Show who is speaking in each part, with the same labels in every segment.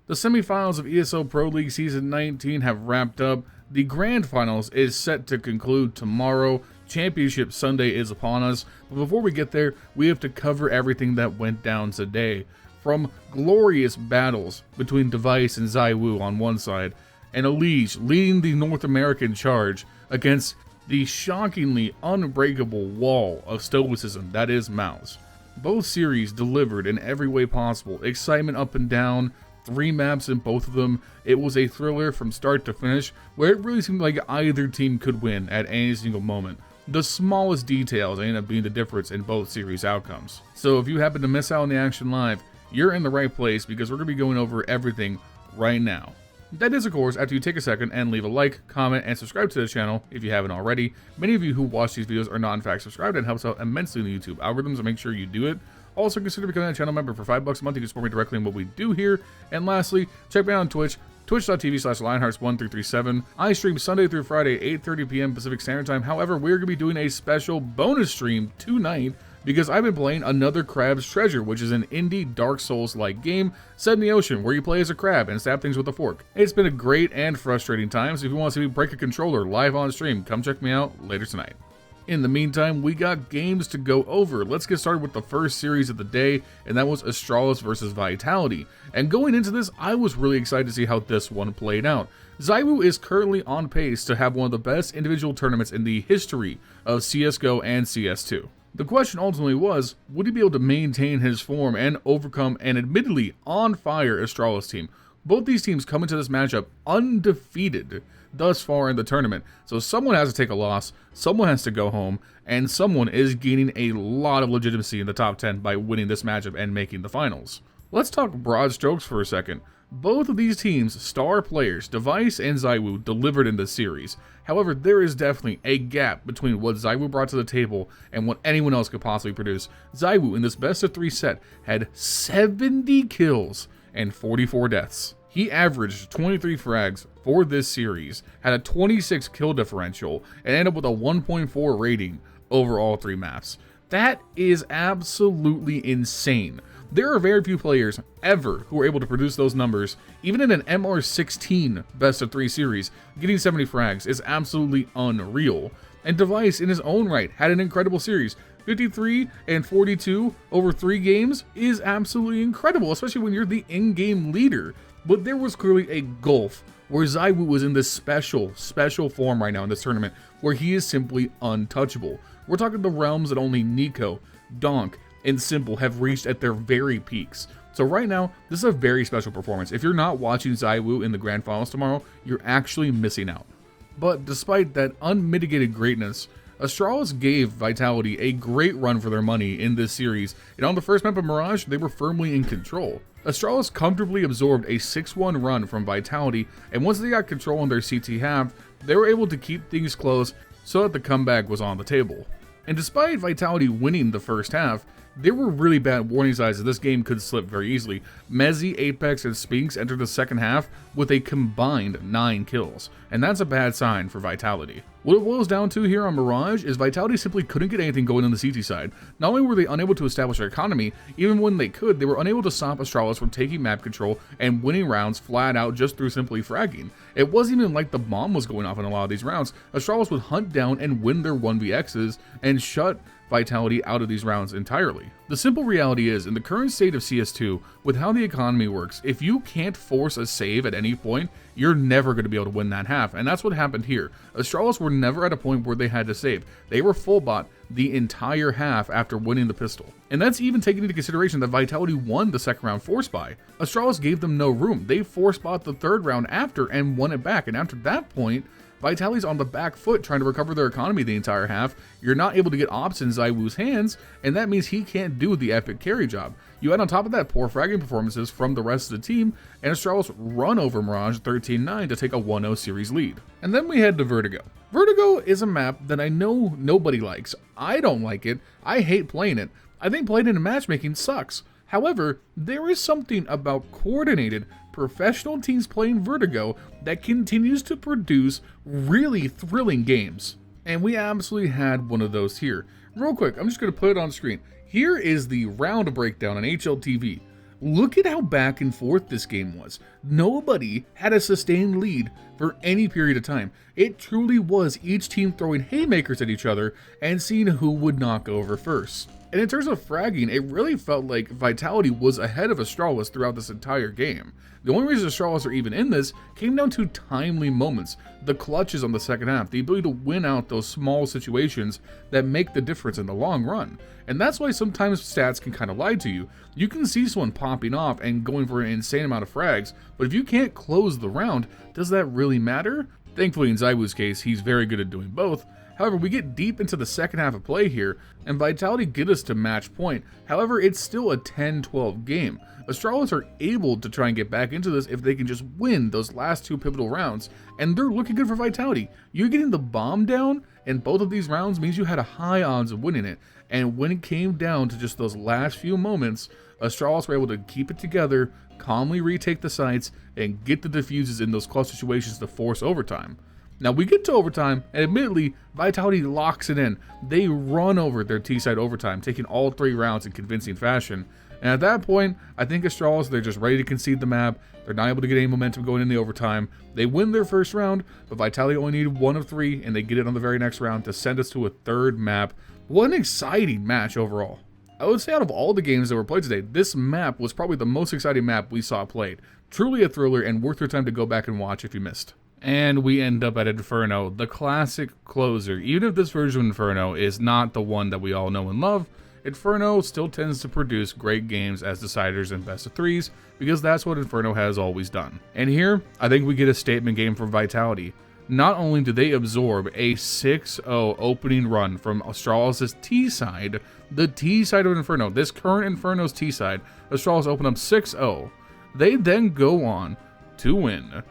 Speaker 1: The semifinals of ESL Pro League Season 19 have wrapped up. The grand finals is set to conclude tomorrow. Championship Sunday is upon us. But before we get there, we have to cover everything that went down today. From glorious battles between Device and ZywOo on one side, and Elige leading the North American charge against the shockingly unbreakable wall of stoicism that is Mouz. Both series delivered in every way possible. Excitement up and down, 3 maps in both of them. It was a thriller from start to finish, where it really seemed like either team could win at any single moment. The smallest details ended up being the difference in both series outcomes. So if you happen to miss out on the action live, you're in the right place, because we're going to be going over everything right now. That is, of course, after you take a second and leave a like, comment, and subscribe to the channel if you haven't already. Many of you who watch these videos are not in fact subscribed, and helps out immensely in the YouTube algorithms, so make sure you do it. Also, consider becoming a channel member for $5 a month. You can support me directly in what we do here. And lastly, check me out on Twitch, twitch.tv/LionHeartZ1337. I stream Sunday through Friday, 8:30 p.m. Pacific Standard Time. However, we're going to be doing a special bonus stream tonight, because I've been playing Another Crab's Treasure, which is an indie Dark Souls-like game set in the ocean where you play as a crab and stab things with a fork. It's been a great and frustrating time, so if you want to see me break a controller live on stream, come check me out later tonight. In the meantime, we got games to go over. Let's get started with the first series of the day, and that was Astralis versus Vitality. And going into this, I was really excited to see how this one played out. ZywOo is currently on pace to have one of the best individual tournaments in the history of CSGO and CS2. The question ultimately was, would he be able to maintain his form and overcome an admittedly on-fire Astralis team? Both these teams come into this matchup undefeated thus far in the tournament, so someone has to take a loss, someone has to go home, and someone is gaining a lot of legitimacy in the top 10 by winning this matchup and making the finals. Let's talk broad strokes for a second. Both of these teams' star players, Device and ZywOo, delivered in this series. However, there is definitely a gap between what ZywOo brought to the table and what anyone else could possibly produce. ZywOo, in this best of 3 set, had 70 kills and 44 deaths. He averaged 23 frags for this series, had a 26 kill differential, and ended up with a 1.4 rating over all 3 maps. That is absolutely insane. There are very few players ever who are able to produce those numbers. Even in an MR16 best of 3 series, getting 70 frags is absolutely unreal. And Device in his own right had an incredible series. 53 and 42 over 3 games is absolutely incredible, especially when you're the in-game leader. But there was clearly a gulf where ZywOo was in this special form right now in this tournament, where he is simply untouchable. We're talking the realms that only Nico, Donk, and Simple have reached at their very peaks. So right now, this is a very special performance. If you're not watching ZywOo in the grand finals tomorrow, you're actually missing out. But despite that unmitigated greatness, Astralis gave Vitality a great run for their money in this series, and on the first map of Mirage, they were firmly in control. Astralis comfortably absorbed a 6-1 run from Vitality, and once they got control on their CT half, they were able to keep things close so that the comeback was on the table. And despite Vitality winning the first half, there were really bad warning signs that this game could slip very easily. Mezzy, Apex, and Spinks entered the second half with a combined 9 kills, and that's a bad sign for Vitality. What it boils down to here on Mirage is Vitality simply couldn't get anything going on the CT side. Not only were they unable to establish their economy, even when they could, they were unable to stop Astralis from taking map control and winning rounds flat out just through simply fragging. It wasn't even like the bomb was going off in a lot of these rounds. Astralis would hunt down and win their 1vx's and shut Vitality out of these rounds entirely. The simple reality is, in the current state of CS2, with how the economy works, if you can't force a save at any point, you're never going to be able to win that half, and that's what happened here. Astralis were never at a point where they had to save. They were full bot the entire half after winning the pistol. And that's even taking into consideration that Vitality won the second round force buy. Astralis gave them no room. They force bought the third round after and won it back, and after that point, Vitality's on the back foot trying to recover their economy the entire half. You're not able to get ops in ZywOo's hands, and that means he can't do the epic carry job. You add on top of that poor fragging performances from the rest of the team, and Astralis run over Mirage 13-9 to take a 1-0 series lead. And then we head to Vertigo. Vertigo is a map that I know nobody likes. I don't like it. I hate playing it. I think playing it in matchmaking sucks. However, there is something about coordinated, professional teams playing Vertigo that continues to produce really thrilling games. And we absolutely had one of those here. Real quick, I'm just going to put it on screen. Here is the round breakdown on HLTV Look at how back and forth this game was. Nobody had a sustained lead for any period of time. It truly was each team throwing haymakers at each other and seeing who would knock over first. And in terms of fragging, it really felt like Vitality was ahead of Astralis throughout this entire game. The only reason Astralis are even in this came down to timely moments, the clutches on the second half, the ability to win out those small situations that make the difference in the long run. And that's why sometimes stats can kind of lie to you. You can see someone popping off and going for an insane amount of frags, but if you can't close the round, does that really matter? Thankfully in ZywOo's case, he's very good at doing both. However, we get deep into the second half of play here, and Vitality get us to match point. However, it's still a 10-12 game. Astralis are able to try and get back into this if they can just win those last two pivotal rounds, and they're looking good for Vitality. You getting the bomb down in both of these rounds means you had a high odds of winning it, and when it came down to just those last few moments, Astralis were able to keep it together, calmly retake the sites, and get the defuses in those close situations to force overtime. Now we get to overtime, and admittedly, Vitality locks it in. They run over their T-side overtime, taking all 3 rounds in convincing fashion. And at that point, I think Astralis, they're just ready to concede the map. They're not able to get any momentum going in the overtime. They win their first round, but Vitality only needed 1 of 3, and they get it on the very next round to send us to a third map. What an exciting match overall. I would say out of all the games that were played today, this map was probably the most exciting map we saw played. Truly a thriller and worth your time to go back and watch if you missed. And we end up at Inferno, the classic closer. Even if this version of Inferno is not the one that we all know and love, Inferno still tends to produce great games as deciders and best of 3s, because that's what Inferno has always done. And here, I think we get a statement game from Vitality. Not only do they absorb a 6-0 opening run from Astralis' T-side, the T-side of Inferno, this current Inferno's T-side, Astralis open up 6-0. They then go on to win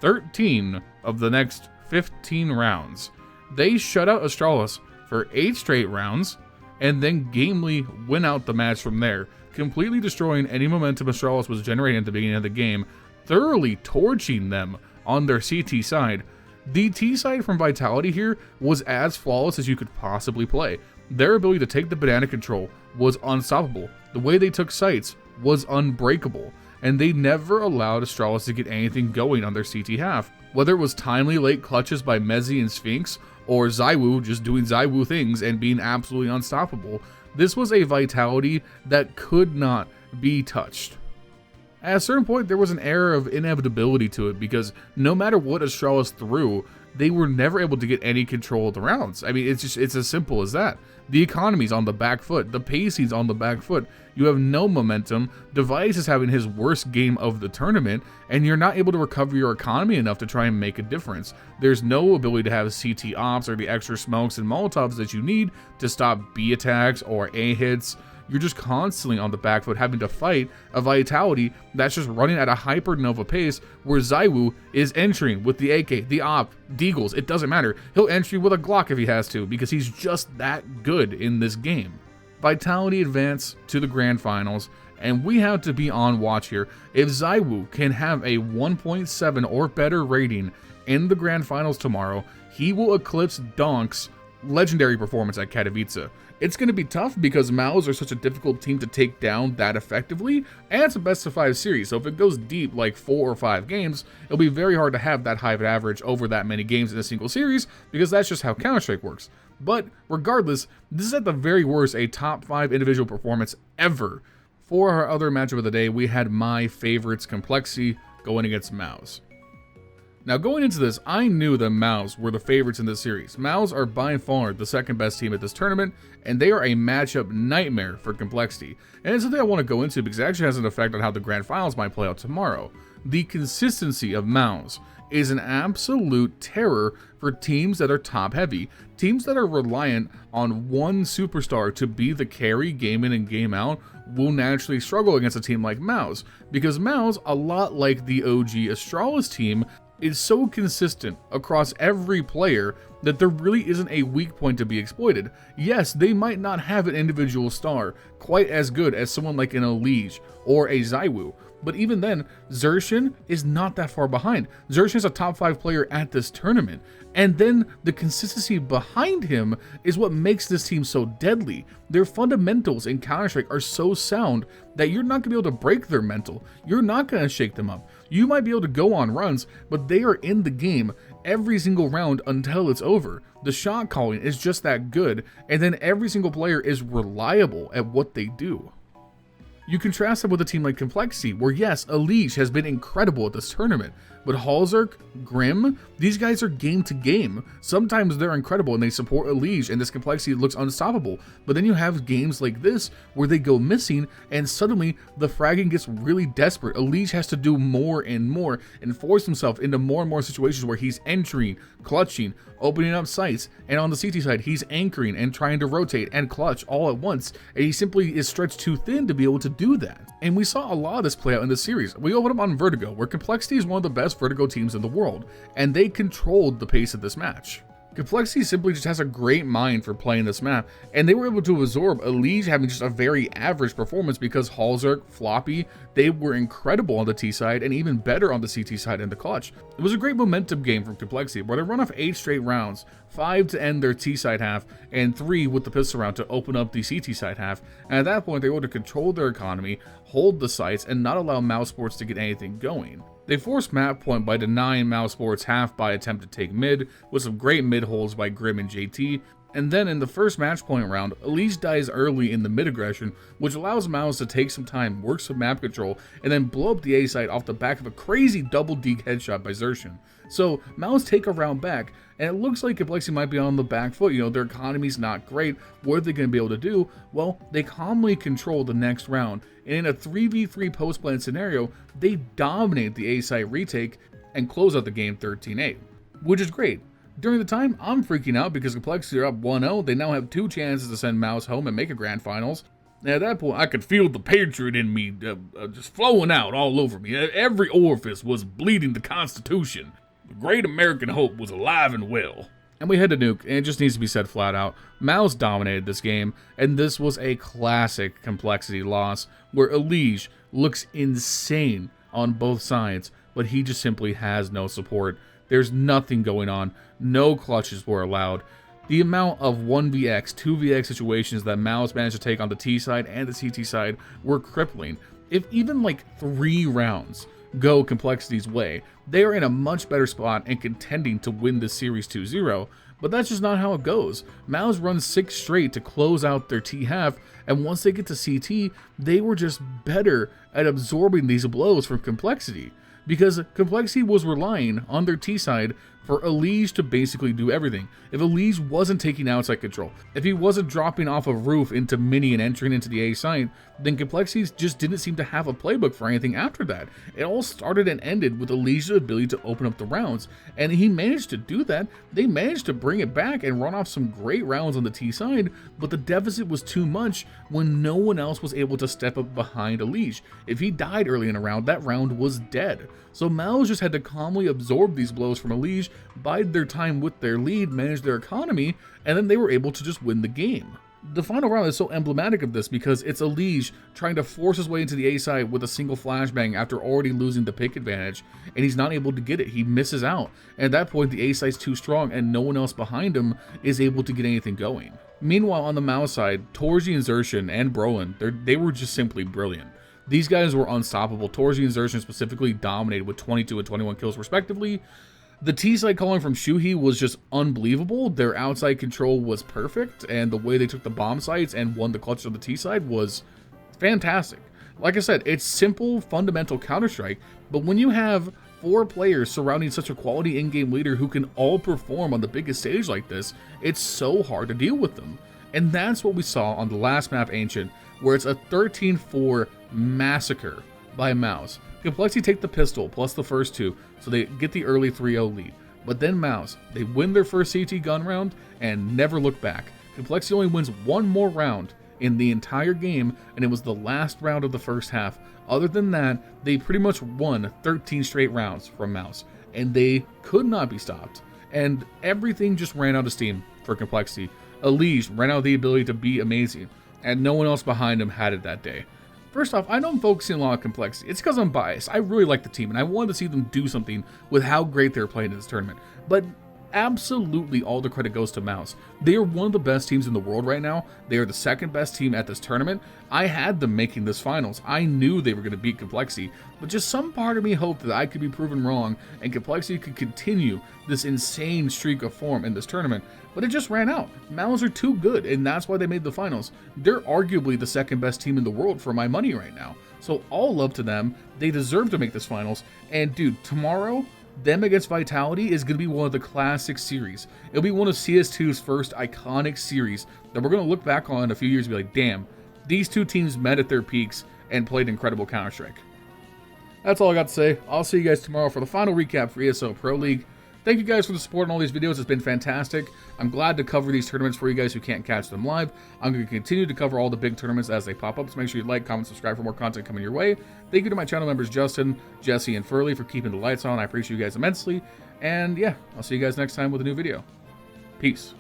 Speaker 1: 13 of the next 15 rounds. They shut out Astralis for 8 straight rounds, and then gamely win out the match from there, completely destroying any momentum Astralis was generating at the beginning of the game, thoroughly torching them on their CT side. The T side from Vitality here was as flawless as you could possibly play. Their ability to take the banana control was unstoppable. The way they took sites was unbreakable, and they never allowed Astralis to get anything going on their CT half. Whether it was timely late clutches by Mezzi and Sphinx, or ZywOo just doing ZywOo things and being absolutely unstoppable, this was a Vitality that could not be touched. At a certain point, there was an air of inevitability to it, because no matter what Astralis threw, they were never able to get any control of the rounds. I mean, it's as simple as that. The economy's on the back foot, the pacing's on the back foot, you have no momentum, Device is having his worst game of the tournament, and you're not able to recover your economy enough to try and make a difference. There's no ability to have CT ops or the extra smokes and molotovs that you need to stop B attacks or A hits. You're just constantly on the back foot having to fight a Vitality that's just running at a hypernova pace, where ZywOo is entering with the AK, the op, Deagles, it doesn't matter. He'll entry with a Glock if he has to, because he's just that good in this game. Vitality advance to the grand finals, and we have to be on watch here. If ZywOo can have a 1.7 or better rating in the grand finals tomorrow, he will eclipse Donk's legendary performance at Katowice. It's going to be tough because Mouz are such a difficult team to take down that effectively, and it's a best of 5 series, so if it goes deep like 4 or 5 games, it'll be very hard to have that high of an average over that many games in a single series, because that's just how Counter-Strike works. But regardless, this is at the very worst a top 5 individual performance ever. For our other matchup of the day, we had my favorites Complexity going against Mouz. Now going into this, I knew that Mouz were the favorites in this series. Mouz are by far the second best team at this tournament, and they are a matchup nightmare for Complexity. And it's something I want to go into because it actually has an effect on how the grand finals might play out tomorrow. The consistency of Mouz is an absolute terror for teams that are top heavy. Teams that are reliant on one superstar to be the carry game in and game out will naturally struggle against a team like Mouz, because Mouz, a lot like the OG Astralis team, is so consistent across every player that there really isn't a weak point to be exploited. Yes, they might not have an individual star quite as good as someone like an Elige or a ZywOo, But even then, Xerxhen is not that far behind. Xerxhen is a top 5 player at this tournament. And then the consistency behind him is what makes this team so deadly. Their fundamentals in Counter-Strike are so sound that you're not going to be able to break their mental. You're not going to shake them up. You might be able to go on runs, but they are in the game every single round until it's over. The shot calling is just that good, and then every single player is reliable at what they do. You contrast that with a team like Complexity, where yes, Elige has been incredible at this tournament, but Halzerk, Grim, these guys are game to game. Sometimes they're incredible and they support Elige and this Complexity looks unstoppable, but then you have games like this where they go missing and suddenly the fragging gets really desperate. Elige has to do more and force himself into more and more situations where he's entering, clutching, opening up sights, and on the CT side he's anchoring and trying to rotate and clutch all at once, and he simply is stretched too thin to be able to do that. And we saw a lot of this play out in this series. We opened up on Vertigo, where Complexity is one of the best Vertigo teams in the world, and they controlled the pace of this match. Complexity simply just has a great mind for playing this map, and they were able to absorb Elige having just a very average performance because Halzerk, Floppy, they were incredible on the T side and even better on the CT side in the clutch. It was a great momentum game from Complexity where they run off 8 straight rounds, 5 to end their T side half, and 3 with the pistol round to open up the CT side half, and at that point they were able to control their economy, hold the sights, and not allow Mouse Sports to get anything going. They forced map point by denying Mouse Sports half by attempt to take mid, with some great mid holds by Grim and JT, and then in the first match point round, Elige dies early in the mid aggression, which allows Mouse to take some time, work some map control, and then blow up the A site off the back of a crazy double deke headshot by Xerxhen. So Mouse take a round back, and it looks like Complexity might be on the back foot. You know, their economy's not great. What are they going to be able to do? Well, they calmly control the next round, and in a 3v3 post-plant scenario, they dominate the A site retake and close out the game 13-8, which is great. During the time, I'm freaking out because Complexity are up 1-0. They now have 2 chances to send Mouse home and make a grand finals. And at that point, I could feel the patriot in me just flowing out all over me. Every orifice was bleeding the Constitution. The great American hope was alive and well. And we had to nuke, and it just needs to be said flat out. Mouse dominated this game, and this was a classic Complexity loss, where Elige looks insane on both sides, but he just simply has no support. There's nothing going on. No clutches were allowed. The amount of 1vx, 2vx situations that Mouse managed to take on the T side and the CT side were crippling. If even like 3 rounds go Complexity's way, they are in a much better spot and contending to win this series 2-0, but that's just not how it goes. Mouse runs 6 straight to close out their T half, and once they get to CT, they were just better at absorbing these blows from Complexity, because Complexity was relying on their T side for Elige to basically do everything. If Elige wasn't taking outside control, if he wasn't dropping off a roof into mini and entering into the A site, then Complexity just didn't seem to have a playbook for anything after that. It all started and ended with Elige's ability to open up the rounds, and he managed to do that. They managed to bring it back and run off some great rounds on the T side, but the deficit was too much when no one else was able to step up behind Elige. If he died early in a round, that round was dead. So Mouse just had to calmly absorb these blows from Elige, bide their time with their lead, manage their economy, and then they were able to just win the game. The final round is so emblematic of this because it's Elige trying to force his way into the A side with a single flashbang after already losing the pick advantage, and he's not able to get it. He misses out, and at that point the A side's too strong and no one else behind him is able to get anything going. Meanwhile, on the Mouse side, Torji and Xerxhen and Brolin, they were just simply brilliant. These guys were unstoppable. Torji and Xerxhen specifically dominated with 22 and 21 kills respectively. The T-side calling from Shuhei was just unbelievable. Their outside control was perfect, and the way they took the bomb sites and won the clutch of the T-side was fantastic. Like I said, it's simple, fundamental Counter-Strike, but when you have 4 players surrounding such a quality in-game leader who can all perform on the biggest stage like this, it's so hard to deal with them. And that's what we saw on the last map, Ancient, where it's a 13-4 massacre by Mouse. Complexity take the pistol plus the first 2, so they get the early 3-0 lead. But then Mouse, they win their first CT gun round and never look back. Complexity only wins 1 more round in the entire game, and it was the last round of the first half. Other than that, they pretty much won 13 straight rounds from Mouse, and they could not be stopped. And everything just ran out of steam for Complexity. Elige ran out of the ability to be amazing, and no one else behind him had it that day. First off, I know I'm focusing a lot on complexity. It's because I'm biased. I really like the team, and I wanted to see them do something with how great they're playing in this tournament. But absolutely all the credit goes to Mouz. They are one of the best teams in the world right now. They are the second best team at this tournament. I had them making this finals. I knew they were going to beat Complexity, but just some part of me hoped that I could be proven wrong and Complexity could continue this insane streak of form in this tournament, but it just ran out. Mouz are too good, and that's why they made the finals. They're arguably the second best team in the world for my money right now. So all love to them. They deserve to make this finals, and dude, tomorrow, them against Vitality is going to be one of the classic series. It'll be one of CS2's first iconic series that we're going to look back on in a few years and be like, damn, these two teams met at their peaks and played incredible Counter-Strike. That's all I got to say. I'll see you guys tomorrow for the final recap for ESL Pro League. Thank you guys for the support on all these videos. It's been fantastic. I'm glad to cover these tournaments for you guys who can't catch them live. I'm going to continue to cover all the big tournaments as they pop up, so make sure you like, comment, subscribe for more content coming your way. Thank you to my channel members Justin, Jesse, and Furley for keeping the lights on. I appreciate you guys immensely. And yeah, I'll see you guys next time with a new video. Peace.